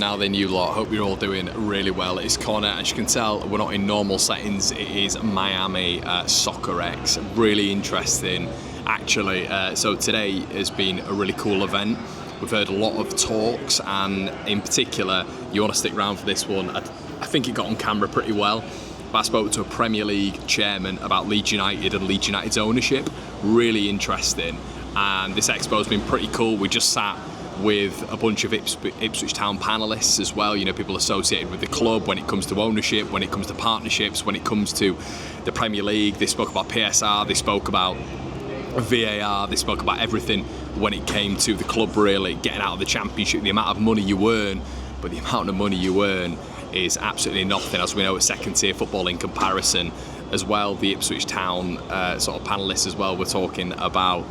now then, you lot. Hope you're all doing really well. It's Connor. As you can tell, we're not in normal settings. It is Miami Soccerex. Really interesting, actually. So today has been a really cool event. We've heard a lot of talks, and in particular, you want to stick around for this one. I think it got on camera pretty well. But I spoke to a Premier League chairman about Leeds United and Leeds United's ownership. Really interesting. And this expo's been pretty cool. We just sat with a bunch of Ipswich Town panellists as well, you know, people associated with the club when it comes to ownership, when it comes to partnerships, when it comes to the Premier League. They spoke about PSR, they spoke about VAR, they spoke about everything when it came to the club, really, getting out of the Championship, the amount of money you earn, but the amount of money you earn is absolutely nothing, as we know, at second tier football in comparison. As well, the Ipswich Town sort of panellists as well were talking about,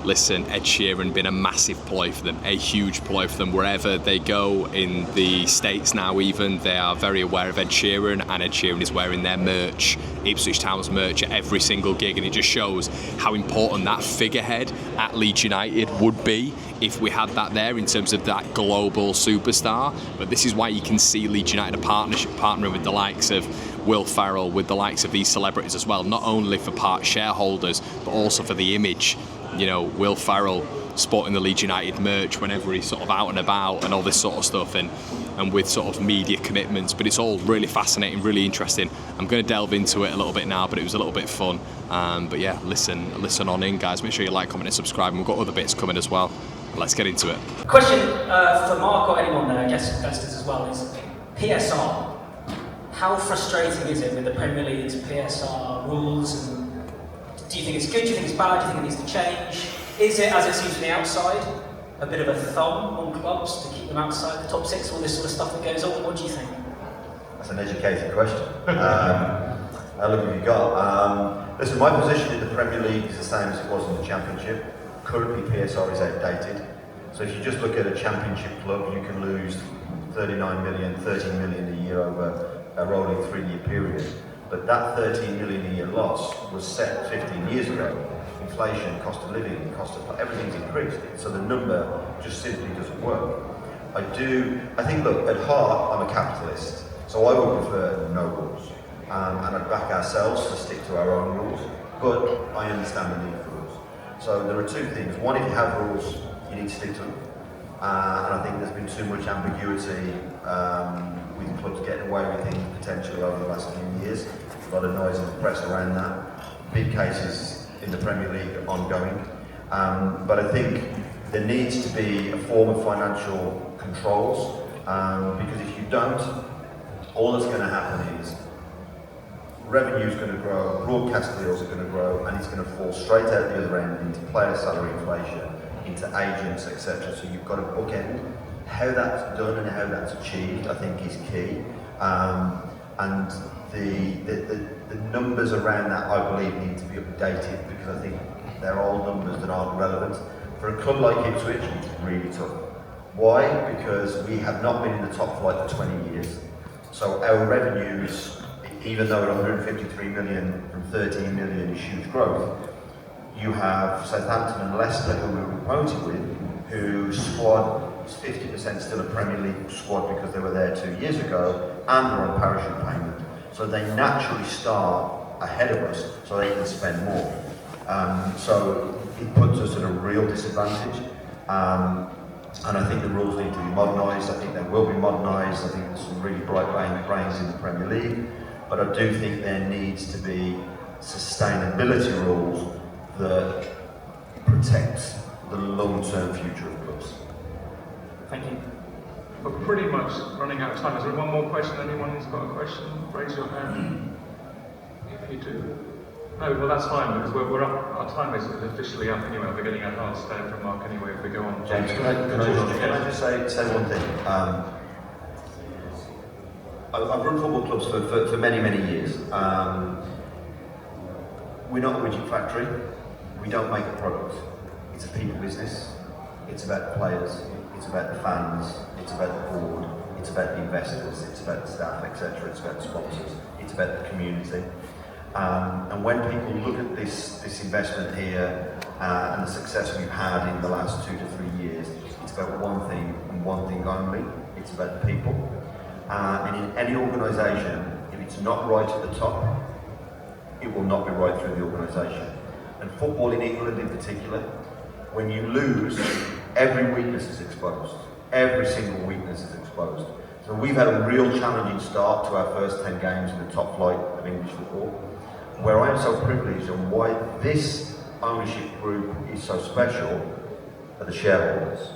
listen, Ed Sheeran been a massive ploy for them, a huge ploy for them. Wherever they go in the States now, even, they are very aware of Ed Sheeran, and Ed Sheeran is wearing their merch, Ipswich Town's merch, at every single gig, and it just shows how important that figurehead at Leeds United would be if we had that there in terms of that global superstar. But this is why you can see Leeds United partnering with the likes of Will Ferrell, with the likes of these celebrities as well, not only for part shareholders, but also for the image. You know, Will Ferrell sporting the Leeds United merch whenever he's sort of out and about and all this sort of stuff, and with sort of media commitments. But it's all really fascinating, really interesting. I'm going to delve into it a little bit now, but it was a little bit fun. But yeah, listen on in, guys. Make sure you like, comment and subscribe, and we've got other bits coming as well. Let's get into it. Question for Mark or anyone there, I guess investors as well, is PSR. How frustrating is it with the Premier League's PSR rules? And do you think it's good? Do you think it's bad? Do you think it needs to change? Is it, as it seems from the outside, a bit of a thumb on clubs to keep them outside the top six, all this sort of stuff that goes on? What do you think? That's an educated question. How long have you got? Listen, my position in the Premier League is the same as it was in the Championship. Currently, PSR is outdated. So if you just look at a Championship club, you can lose 39 million, 13 million a year over a rolling 3-year period. But that 13 million a year loss was set 15 years ago. Inflation, cost of living, everything's increased. So the number just simply doesn't work. I think, look, at heart, I'm a capitalist. So I would prefer no rules. And I'd back ourselves to stick to our own rules. But I understand the need for rules. So there are two things. One, if you have rules, you need to stick to them. And I think there's been too much ambiguity with clubs getting away with things potentially over the last few years. A lot of noise in the press around that. Big cases in the Premier League ongoing. But I think there needs to be a form of financial controls, because if you don't, all that's going to happen is revenue is going to grow, broadcast deals are going to grow, and it's going to fall straight out the other end into player salary inflation, into agents, etc. So you've got to bookend. How that's done and how that's achieved, I think, is key. And the numbers around that, I believe, need to be updated, because I think they're all numbers that aren't relevant. For a club like Ipswich, it's really tough. Why? Because we have not been in the top flight for 20 years. So our revenues, even though at 153 million from 13 million is huge growth, you have Southampton and Leicester, who we were promoted with, whose squad is 50% still a Premier League squad because they were there 2 years ago, and they're on parachute payment. So they naturally start ahead of us, so they can spend more. So it puts us at a real disadvantage. And I think the rules need to be modernised. I think they will be modernised. I think there's some really bright brains in the Premier League. But I do think there needs to be sustainability rules that protect the long-term future of clubs. Thank you. We're pretty much running out of time. Is there one more question? Anyone who's got a question? Raise your hand. If you do. No, well that's fine, because we're up, our time is officially up anyway. We're getting a hard stare from Mark anyway if we go on. James, can I just say one thing? I've run football clubs for many, many years. We're not a widget factory. We don't make a product. It's a people business. It's about the players. It's about the fans. It's about the board. It's about the investors. It's about the staff, etc. It's about the sponsors. It's about the community. And when people look at this investment here and the success we've had in the last 2 to 3 years, it's about one thing and one thing only. it's about the people. And in any organisation, if it's not right at the top, it will not be right through the organisation. And football in England in particular, when you lose, every weakness is exposed. Every single weakness is exposed. So we've had a real challenging start to our first 10 games in the top flight of English football. Where I am so privileged and why this ownership group is so special are the shareholders.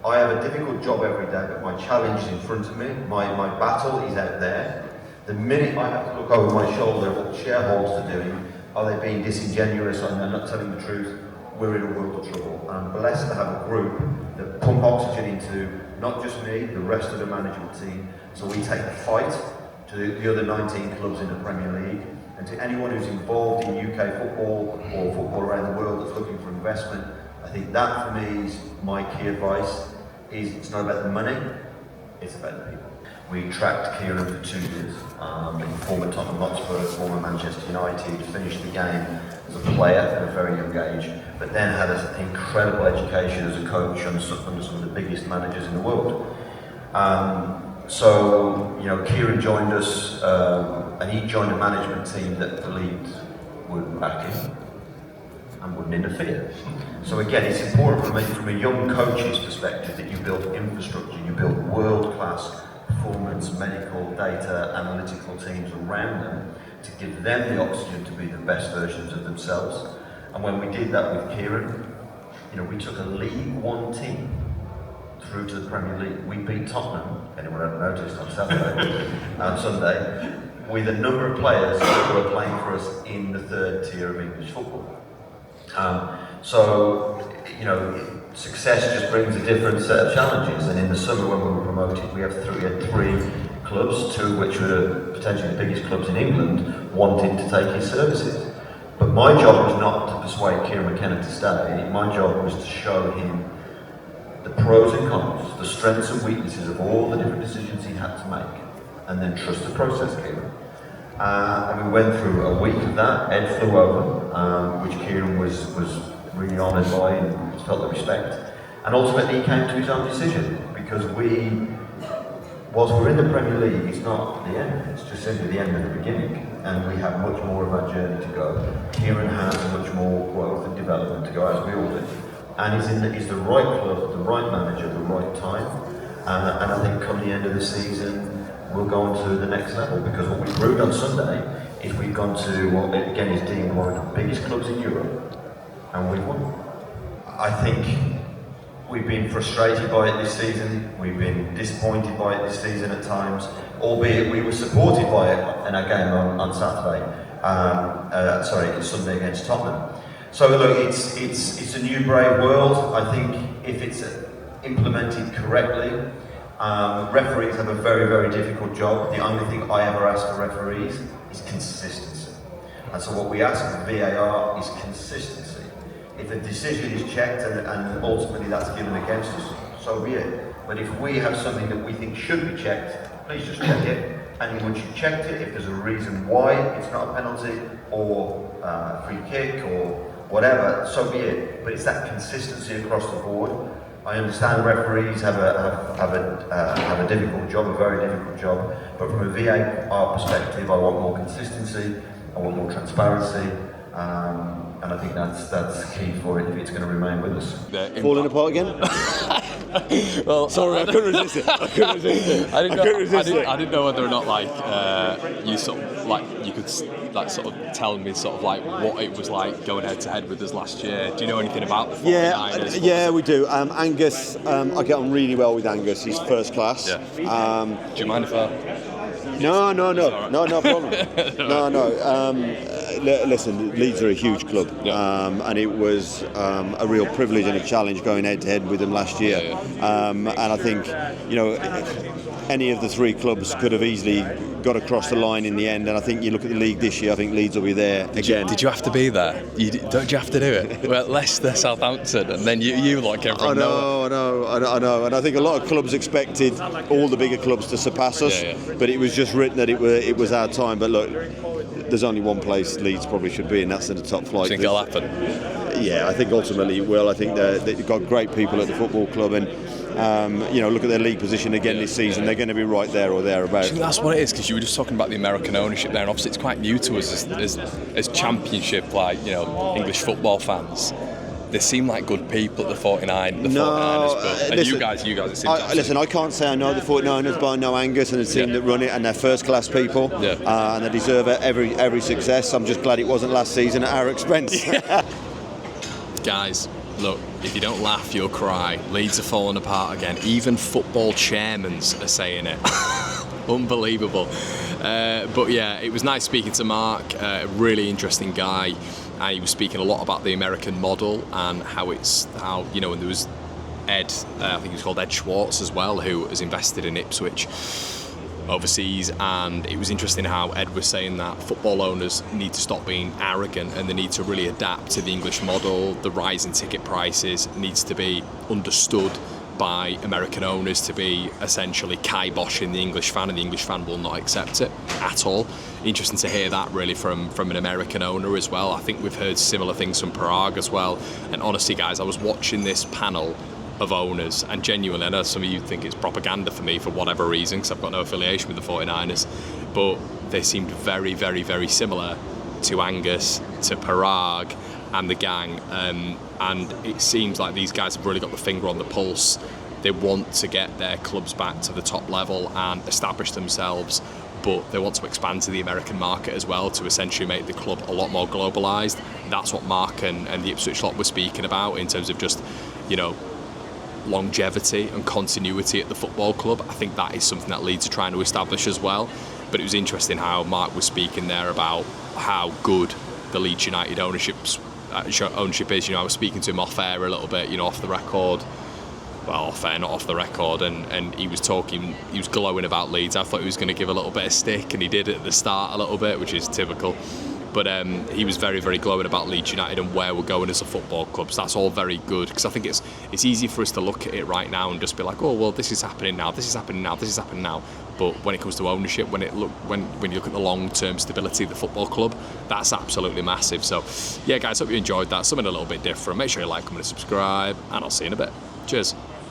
I have a difficult job every day, but my challenge is in front of me. My battle is out there. The minute I have to look over my shoulder at what the shareholders are doing, are they being disingenuous and they're not telling the truth, we're in a world of trouble. And I'm blessed to have a group that pump oxygen into not just me, the rest of the management team. So we take the fight to the other 19 clubs in the Premier League, and to anyone who's involved in UK football or football around the world that's looking for investment. I think that for me is my key advice, is it's not about the money, it's about the people. We tracked Kieran for 2 years, former Tottenham Hotspur, former Manchester United, finished the game as a player at a very young age, but then had an incredible education as a coach under some of the biggest managers in the world. So, you know, Kieran joined us, and he joined a management team that the Leeds would back him and wouldn't interfere. So again, it's important for me, from a young coach's perspective, that you build infrastructure, you build world-class performance, medical, data, analytical teams around them to give them the oxygen to be the best versions of themselves. And when we did that with Kieran, you know, we took a League One team through to the Premier League. We beat Tottenham, anyone hadn't noticed, on Saturday and Sunday, with a number of players that were playing for us in the third tier of English football. So, you know, success just brings a different set of challenges, and in the summer when we were promoted, we had three clubs, two of which were potentially the biggest clubs in England, wanting to take his services. But my job was not to persuade Kieran McKenna to stay. My job was to show him the pros and cons, the strengths and weaknesses of all the different decisions he had to make, and then trust the process, Kieran. And we went through a week of that. Ed flew over, which Kieran was really honoured by and felt the respect. And ultimately he came to his own decision, because whilst we're in the Premier League, it's not the end, it's just simply the end of the beginning. And we have much more of our journey to go. Kieran has much more growth and development to go, as we all do. And he's the right club, the right manager, the right time. And I think come the end of the season, we'll go on to the next level, because what we proved on Sunday is we've gone to what again is deemed one of the biggest clubs in Europe, and we've won. I think we've been frustrated by it this season, we've been disappointed by it this season at times, albeit we were supported by it in our game on Saturday, Sunday against Tottenham. So look, it's a new brave world. I think if it's implemented correctly, referees have a very, very difficult job. The only thing I ever ask for referees is consistency. And so what we ask for VAR is consistency. If a decision is checked and ultimately that's given against us, so be it. But if we have something that we think should be checked, please just check it. And once you've checked it, if there's a reason why it's not a penalty or a free kick or whatever, so be it. But it's that consistency across the board. I understand referees have a difficult job, a very difficult job, but from a VAR perspective, I want more consistency, I want more transparency, and I think that's key for it if it's going to remain with us. Falling apart again? Well, sorry, I couldn't resist it. I didn't know whether or not you could sort of tell me sort of like what it was like going head to head with us last year. Do you know anything about the 49ers? Yeah, we do. Angus, I get on really well with Angus. He's first class. Yeah. Do you mind if I? No problem. Listen, Leeds are a huge club, and it was a real privilege and a challenge going head to head with them last year. And I think, you know, any of the three clubs could have easily got across the line in the end. And I think you look at the league this year, I think Leeds will be there again. Did you have to be there? Don't you have to do it? Well, Leicester, Southampton, and then you like came from nowhere. I know. And I think a lot of clubs expected all the bigger clubs to surpass us, but it was just written that it was our time. But look, there's only one place Leeds probably should be, and that's in the top flight. Do you think it'll happen? Yeah, I think ultimately it will. I think they've got great people at the football club, and look at their league position again this season. They're going to be right there or I thereabouts. think that's what it is, because you were just talking about the American ownership there, and obviously it's quite new to us as Championship, like, English football fans. They seem like good people at the 49ers, but listen, you guys, it seems listen, I can't say I know the 49ers, but I know Angus and the team that run it, and they're first-class people, and they deserve every success. I'm just glad it wasn't last season at our expense. Guys, look, if you don't laugh, you'll cry. Leeds are falling apart again. Even football chairmen are saying it. Unbelievable. But yeah, it was nice speaking to Mark, a really interesting guy. And he was speaking a lot about the American model and how and there was Ed, I think he was called Ed Schwartz as well, who has invested in Ipswich overseas, and it was interesting how Ed was saying that football owners need to stop being arrogant and they need to really adapt to the English model. The rise in ticket prices needs to be understood by American owners to be essentially kiboshing the English fan, and the English fan will not accept it at all. Interesting to hear that really from an American owner as well. I think we've heard similar things from Prague as well. And honestly, guys, I was watching this panel of owners, and genuinely, I know some of you think it's propaganda for me for whatever reason, because I've got no affiliation with the 49ers, but they seemed very, very, very similar to Angus, to Parag and the gang, and it seems like these guys have really got the finger on the pulse. They want to get their clubs back to the top level and establish themselves, but they want to expand to the American market as well to essentially make the club a lot more globalised. That's what Mark and the Ipswich lot were speaking about in terms of just, longevity and continuity at the football club. I think that is something that Leeds are trying to establish as well. But it was interesting how Mark was speaking there about how good the Leeds United ownership is. I was speaking to him off air a little bit, off the record. Well, off air, not off the record, and he was glowing about Leeds. I thought he was going to give a little bit of stick, and he did at the start a little bit, which is typical. But he was very, very glowing about Leeds United and where we're going as a football club. So that's all very good, because I think it's easy for us to look at it right now and just be like, oh, well, this is happening now, this is happening now, this is happening now. But when it comes to ownership, when you look at the long-term stability of the football club, that's absolutely massive. So, yeah, guys, hope you enjoyed that. Something a little bit different. Make sure you like, comment, and subscribe, and I'll see you in a bit. Cheers.